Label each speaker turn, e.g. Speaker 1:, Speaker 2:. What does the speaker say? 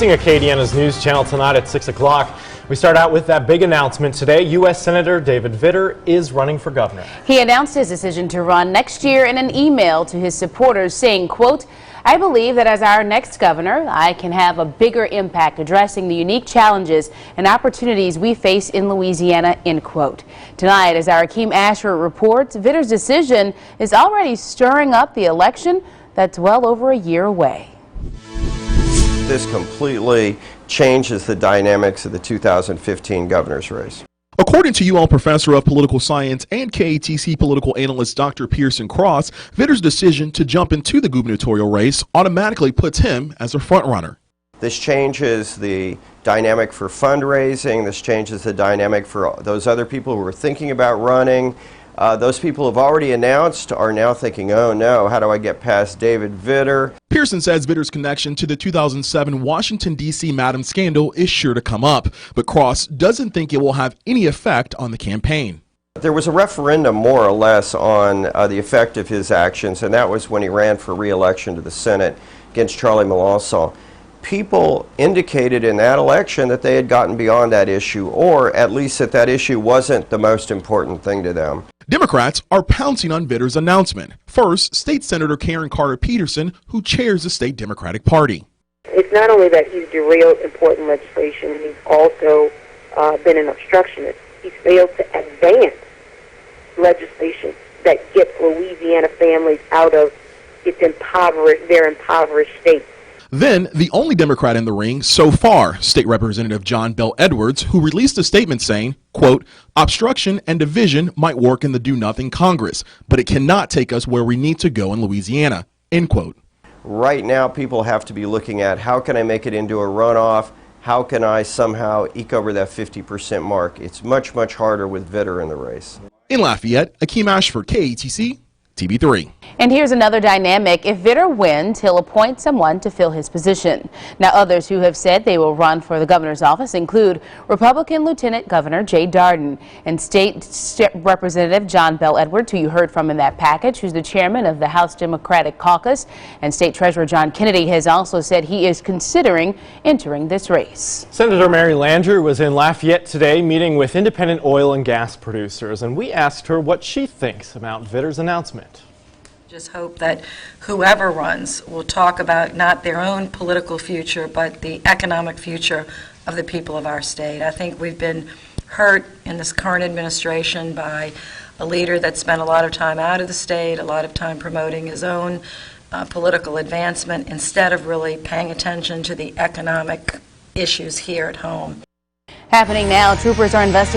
Speaker 1: Acadiana's news channel tonight at 6 o'clock. We start out with that big announcement today. U.S. Senator David Vitter is running for governor.
Speaker 2: He announced his decision to run next year in an email to his supporters saying, quote, "I believe that as our next governor, I can have a bigger impact addressing the unique challenges and opportunities we face in Louisiana," end quote. Tonight, as our Akeem Asher reports, Vitter's decision is already stirring up the election that's well over a year away.
Speaker 3: This completely changes the dynamics of the 2015 governor's race.
Speaker 4: According to UL professor of political science and KATC political analyst Dr. Pearson Cross, Vitter's decision to jump into the gubernatorial race automatically puts him as a frontrunner.
Speaker 3: This changes the dynamic for fundraising. This changes the dynamic for those other people who are thinking about running. Those people who have already announced are now thinking, oh no, how do I get past David Vitter?
Speaker 4: Pearson says Vitter's connection to the 2007 Washington, D.C. Madam scandal is sure to come up, but Cross doesn't think it will have any effect on the campaign.
Speaker 3: There was a referendum more or less on the effect of his actions, and that was when he ran for re-election to the Senate against Charlie Melanson. People indicated in that election that they had gotten beyond that issue, or at least that that issue wasn't the most important thing to them.
Speaker 4: Democrats are pouncing on Vitter's announcement. First, State Senator Karen Carter Peterson, who chairs the state Democratic Party.
Speaker 5: It's not only that he's derailed important legislation, he's also been an obstructionist. He's failed to advance legislation that gets Louisiana families out of their impoverished state.
Speaker 4: Then, the only Democrat in the ring so far, State Representative John Bel Edwards, who released a statement saying, quote, "Obstruction and division might work in the do-nothing Congress, but it cannot take us where we need to go in Louisiana," end quote.
Speaker 3: Right now, people have to be looking at how can I make it into a runoff? How can I somehow eke over that 50% mark? It's much, much harder with Vitter in the race.
Speaker 4: In Lafayette, Akeem Asher, KATC, TV3.
Speaker 2: And here's another dynamic. If Vitter wins, he'll appoint someone to fill his position. Now, others who have said they will run for the governor's office include Republican Lieutenant Governor Jay Darden and State Representative John Bel Edwards, who you heard from in that package, who's the chairman of the House Democratic Caucus. And State Treasurer John Kennedy has also said he is considering entering this race.
Speaker 1: Senator Mary Landrieu was in Lafayette today meeting with independent oil and gas producers, and we asked her what she thinks about Vitter's announcement.
Speaker 6: Just hope that whoever runs will talk about not their own political future, but the economic future of the people of our state. I think we've been hurt in this current administration by a leader that spent a lot of time out of the state, a lot of time promoting his own political advancement instead of really paying attention to the economic issues here at home.
Speaker 2: Happening now, troopers are investigating